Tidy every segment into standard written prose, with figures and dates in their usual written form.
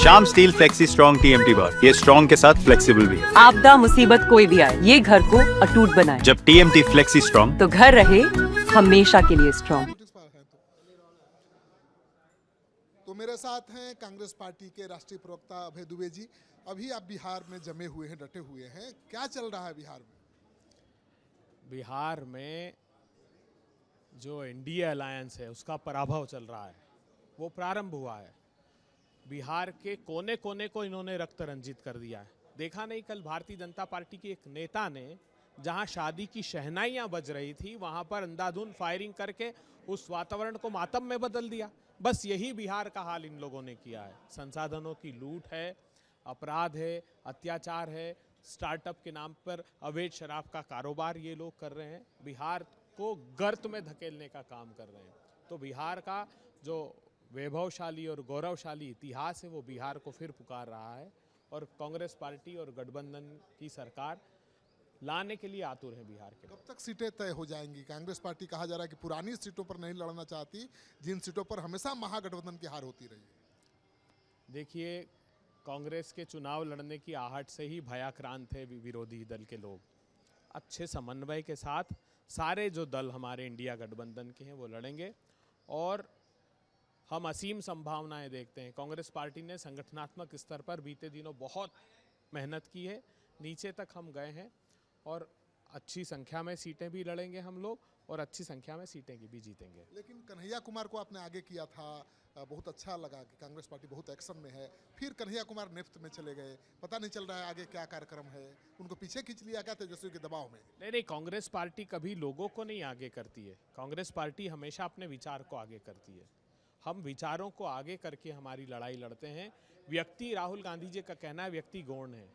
Shyam steel flexi strong TMT बार, ये strong के साथ फ्लेक्सिबल भी है। आपदा मुसीबत कोई भी आए, ये घर को अटूट बनाए। जब टीएमटी फ्लेक्सी स्ट्रॉन्ग, तो घर रहे हमेशा के लिए स्ट्रॉन्ग। तो मेरे साथ हैं कांग्रेस पार्टी के राष्ट्रीय प्रवक्ता अभय दुबे जी। अभी आप बिहार में जमे हुए हैं, डटे हुए हैं, क्या चल रहा है बिहार में? बिहार में जो एनडीए अलायंस है उसका पराभव चल रहा है, वो प्रारंभ हुआ है। बिहार के कोने कोने को इन्होंने रक्त रंजित कर दिया है। देखा नहीं, कल भारतीय जनता पार्टी के एक नेता ने जहां शादी की शहनाइयां बज रही थी वहां पर अंधाधुंध फायरिंग करके उस वातावरण को मातम में बदल दिया। बस यही बिहार का हाल इन लोगों ने किया है। संसाधनों की लूट है, अपराध है, अत्याचार है, स्टार्टअप के नाम पर अवैध शराब का कारोबार ये लोग कर रहे हैं। बिहार को गर्त में धकेलने का काम कर रहे हैं। तो बिहार का जो वैभवशाली और गौरवशाली इतिहास है वो बिहार को फिर पुकार रहा है और कांग्रेस पार्टी और गठबंधन की सरकार लाने के लिए आतुर है बिहार के। कब तक सीटें तय हो जाएंगी? कांग्रेस पार्टी कहा जा रहा है कि पुरानी सीटों पर नहीं लड़ना चाहती, जिन सीटों पर हमेशा महागठबंधन की हार होती रही। देखिए, कांग्रेस के चुनाव लड़ने की आहट से ही भयाक्रांत है विरोधी दल के लोग। अच्छे समन्वय के साथ सारे जो दल हमारे इंडिया गठबंधन के हैं वो लड़ेंगे और हम असीम संभावनाएं देखते हैं। कांग्रेस पार्टी ने संगठनात्मक स्तर पर बीते दिनों बहुत मेहनत की है, नीचे तक हम गए हैं और अच्छी संख्या में सीटें भी लड़ेंगे हम लोग और अच्छी संख्या में सीटें भी जीतेंगे। लेकिन कन्हैया कुमार को आपने आगे किया था, बहुत अच्छा लगा कि कांग्रेस पार्टी बहुत एक्शन में है। फिर कन्हैया कुमार नेफ्ट में चले गए, पता नहीं चल रहा है आगे क्या कार्यक्रम है। उनको पीछे खींच लिया गया तेजस्वी के दबाव में। नहीं, कांग्रेस पार्टी कभी लोगों को नहीं आगे करती है। कांग्रेस पार्टी हमेशा अपने विचार को आगे करती है। हम विचारों को आगे करके हमारी लड़ाई लड़ते हैं। व्यक्ति, राहुल गांधी जी का कहना है, व्यक्ति गौण है,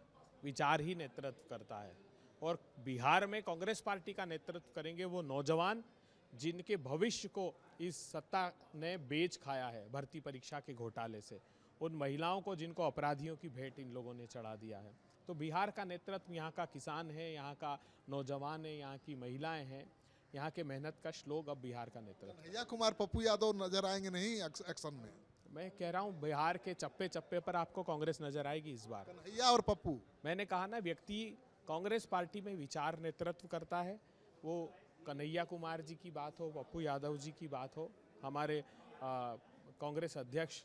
विचार ही नेतृत्व करता है। और बिहार में कांग्रेस पार्टी का नेतृत्व करेंगे वो नौजवान जिनके भविष्य को इस सत्ता ने बेच खाया है भर्ती परीक्षा के घोटाले से, उन महिलाओं को जिनको अपराधियों की भेंट इन लोगों ने चढ़ा दिया है। तो बिहार का नेतृत्व यहाँ का किसान है, यहाँ का नौजवान है, यहाँ की महिलाएं हैं, यहाँ के मेहनत कश लोग अब बिहार का नेतृत्व। कन्हैया कुमार, पप्पू यादव नजर आएंगे नहीं एक्शन में? मैं कह रहा हूँ बिहार के चप्पे चप्पे पर आपको कांग्रेस नजर आएगी इस बार। कन्हैया और पप्पू, मैंने कहा ना, व्यक्ति कांग्रेस पार्टी में विचार नेतृत्व करता है। वो कन्हैया कुमार जी की बात हो, पप्पू यादव जी की बात हो, हमारे कांग्रेस अध्यक्ष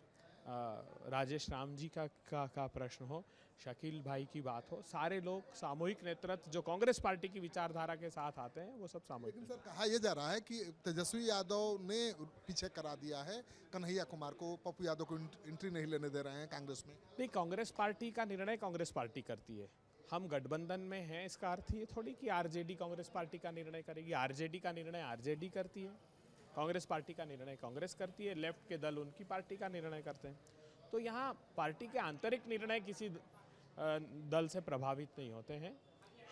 राजेश राम जी का प्रश्न हो, शकील भाई की बात हो, सारे लोग सामूहिक नेतृत्व जो कांग्रेस पार्टी की विचारधारा के साथ आते हैं वो सब सामूहिक। लेकिन सर, कहा यह जा रहा है कि तेजस्वी यादव ने पीछे करा दिया है कन्हैया कुमार को, पप्पू यादव को एंट्री नहीं लेने दे रहे हैं कांग्रेस में। नहीं, कांग्रेस पार्टी का निर्णय कांग्रेस पार्टी करती है। हम गठबंधन में हैं, इसका अर्थ ये थोड़ी कि आरजेडी कांग्रेस पार्टी का निर्णय करेगी। आरजेडी का निर्णय आरजेडी करती है, कांग्रेस पार्टी का निर्णय कांग्रेस करती है, लेफ्ट के दल उनकी पार्टी का निर्णय करते हैं। तो यहाँ पार्टी के आंतरिक निर्णय किसी दल से प्रभावित नहीं होते हैं।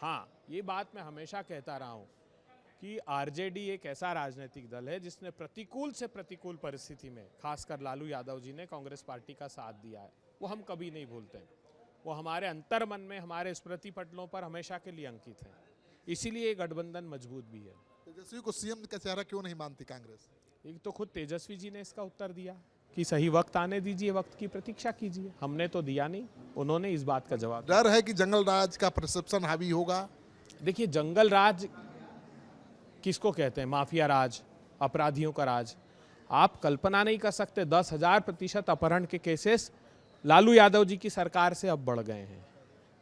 हाँ, ये बात मैं हमेशा कहता रहा हूँ कि आरजेडी एक ऐसा राजनीतिक दल है जिसने प्रतिकूल से प्रतिकूल परिस्थिति में खासकर लालू यादव जी ने कांग्रेस पार्टी का साथ दिया है। वो हम कभी नहीं भूलते हैं। वो हमारे अंतर्मन में, हमारे स्मृति पटलों पर हमेशा के लिए अंकित है। इसीलिए गठबंधन मजबूत भी है। तेजस्वी को सीएम का चेहरा क्यों नहीं मानती कांग्रेस? एक तो खुद तेजस्वी जी ने इसका उत्तर दिया कि सही वक्त आने दीजिए, वक्त की प्रतीक्षा कीजिए। हमने तो दिया नहीं, उन्होंने इस बात का जवाब। डर है कि जंगल राज का परसेप्शन हावी होगा। देखिए, जंगल राज किसको कहते हैं? माफिया राज, अपराधियों का राज। आप कल्पना नहीं कर सकते, 10,000% अपहरण के केसेस लालू यादव जी की सरकार से अब बढ़ गए हैं।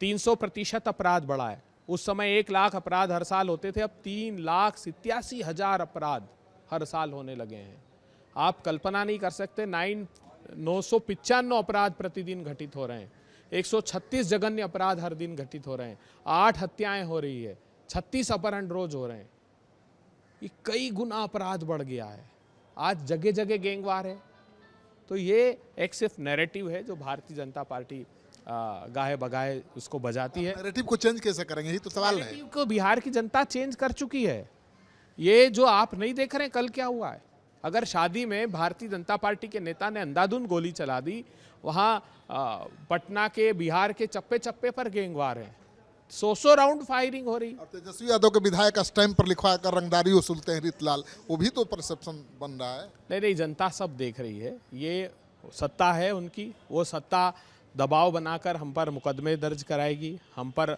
300% अपराध बढ़ा है। उस समय 1 लाख अपराध हर साल होते थे, अब 3,87,000 अपराध हर साल होने लगे हैं। आप कल्पना नहीं कर सकते, 995 अपराध प्रतिदिन घटित हो रहे हैं, 136 जघन्य अपराध हर दिन घटित हो रहे हैं, 8 हत्याएं हो रही है, 36 अपहरण रोज हो रहे हैं। ये कई गुना अपराध बढ़ गया है। आज जगह जगह गैंगवार है। तो ये एक सिर्फ नैरेटिव है जो भारतीय जनता पार्टी गाहे बगाहे उसको बजाती है। नैरेटिव को चेंज कैसे करेंगे, यही तो सवाल है। नैरेटिव को बिहार की जनता चेंज कर चुकी है। ये जो आप नहीं देख रहे, कल क्या हुआ है? अगर शादी में भारतीय जनता पार्टी के नेता ने अंधाधुंध गोली चला दी, वहाँ पटना के, बिहार के चप्पे चप्पे पर गैंगवार है, 100 राउंड फायरिंग हो रही। और तेजस्वी यादव के विधायक का स्टैंप पर लिखवा कर रंगदारी वसूलते हैं रीतलाल, वो भी तो परसेप्शन बन रहा है। नहीं, जनता सब देख रही है। ये सत्ता है उनकी, वो सत्ता दबाव बनाकर हम पर मुकदमे दर्ज कराएगी, हम पर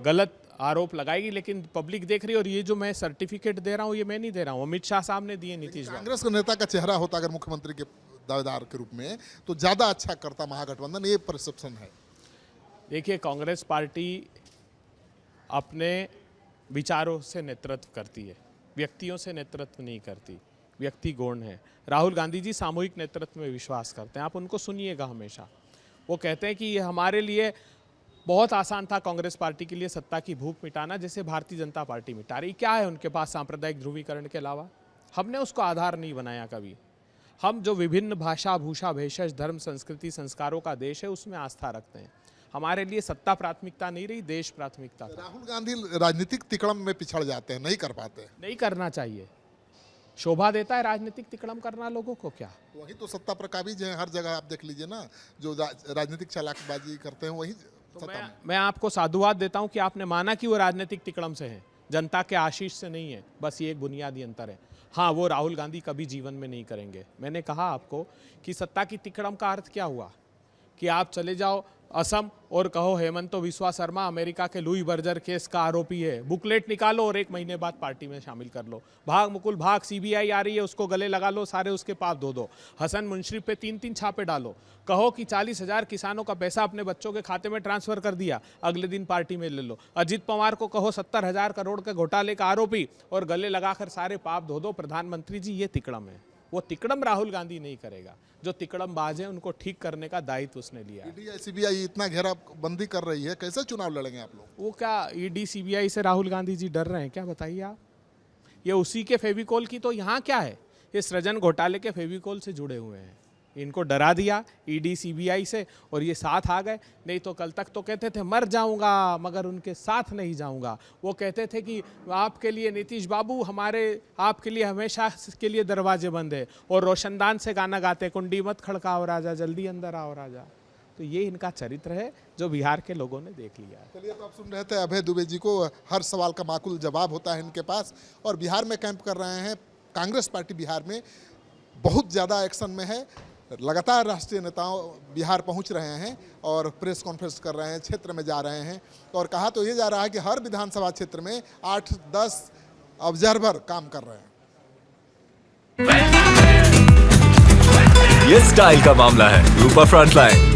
गलत आरोप लगाएगी। लेकिन पब्लिक देख रही है। और ये जो मैं सर्टिफिकेट दे रहा हूँ, ये मैं नहीं दे रहा हूँ, अमित शाह साहब ने दिए, नीतीश बाबू। कांग्रेस का नेता का चेहरा होता अगर मुख्यमंत्री के दावेदार के रूप में तो ज़्यादा अच्छा करता महागठबंधन, ये परसेप्शन है। देखिए, कांग्रेस पार्टी अपने विचारों से नेतृत्व करती है, व्यक्तियों से नेतृत्व नहीं करती। व्यक्ति गौण है। राहुल गांधी जी सामूहिक नेतृत्व में विश्वास करते हैं, आप उनको सुनिएगा हमेशा। वो कहते हैं कि ये हमारे लिए बहुत आसान था कांग्रेस पार्टी के लिए सत्ता की भूख मिटाना, जैसे भारतीय जनता पार्टी मिटा रही। क्या है उनके पास सांप्रदायिक ध्रुवीकरण के अलावा? हमने उसको आधार नहीं बनाया कभी। हम जो विभिन्न भाषा, भूषा, भेषज, धर्म, संस्कृति, संस्कारों का देश है, उसमें आस्था रखते हैं। हमारे लिए सत्ता प्राथमिकता नहीं रही, देश प्राथमिकता था। राहुल गांधी राजनीतिक तिकड़म में पिछड़ जाते हैं, नहीं कर पाते। नहीं करना चाहिए। शोभा देता है राजनीतिक तिकड़म करना लोगों को? क्या वही तो सत्ता पर काबिज है। हर जगह आप देख लीजिए ना, जो राजनीतिक चालाकबाजी करते हैं वही तो मैं आपको साधुवाद देता हूं कि आपने माना कि वो राजनीतिक तिकड़म से हैं, जनता के आशीष से नहीं है। बस ये एक बुनियादी अंतर है। हाँ, वो राहुल गांधी कभी जीवन में नहीं करेंगे। मैंने कहा आपको कि सत्ता की तिकड़म का अर्थ क्या हुआ कि आप चले जाओ असम और कहो हेमंतो विश्वा शर्मा अमेरिका के लुई बर्जर केस का आरोपी है, बुकलेट निकालो और 1 महीने बाद पार्टी में शामिल कर लो। भाग मुकुल भाग, सीबीआई आ रही है, उसको गले लगा लो, सारे उसके पाप धो दो। हसन मुंशरी पे 3-3 छापे डालो। कहो कि 40,000 किसानों का पैसा अपने बच्चों के खाते में ट्रांसफर कर दिया, अगले दिन पार्टी में ले लो। अजीत पवार को कहो 70,000 करोड़ के घोटाले का आरोपी और गले लगाकर सारे पाप धो दो। प्रधानमंत्री जी, ये तिकड़म है। वो तिकड़म राहुल गांधी नहीं करेगा। जो तिकड़म बाज है उनको ठीक करने का दायित्व उसने लिया है। ईडी सीबीआई इतना घेराबंदी कर रही है, कैसे चुनाव लड़ेंगे आप लोग? वो क्या ईडी सीबीआई से राहुल गांधी जी डर रहे हैं क्या? बताइए आप। ये उसी के फेविकोल की तो यहाँ क्या है, ये सृजन घोटाले के फेविकोल से जुड़े हुए हैं। इनको डरा दिया ईडी सीबीआई से और ये साथ आ गए। नहीं तो कल तक तो कहते थे मर जाऊंगा मगर उनके साथ नहीं जाऊंगा। वो कहते थे कि आपके लिए नीतीश बाबू, हमारे आपके लिए हमेशा के लिए दरवाजे बंद है। और रोशनदान से गाना गाते, कुंडी मत खड़काओ राजा, जल्दी अंदर आओ राजा। तो ये इनका चरित्र है जो बिहार के लोगों ने देख लिया है। चलिए, तो आप सुन रहे थे अभय दुबे जी को। हर सवाल का माकूल जवाब होता है इनके पास। और बिहार में कैंप कर रहे हैं। कांग्रेस पार्टी बिहार में बहुत ज़्यादा एक्शन में है। लगातार राष्ट्रीय नेताओं बिहार पहुंच रहे हैं और प्रेस कॉन्फ्रेंस कर रहे हैं, क्षेत्र में जा रहे हैं। और कहा तो ये जा रहा है कि हर विधानसभा क्षेत्र में 8-10 ऑब्जर्वर काम कर रहे हैं। ये स्टाइल का मामला है। रूपा फ्रंटलाइन।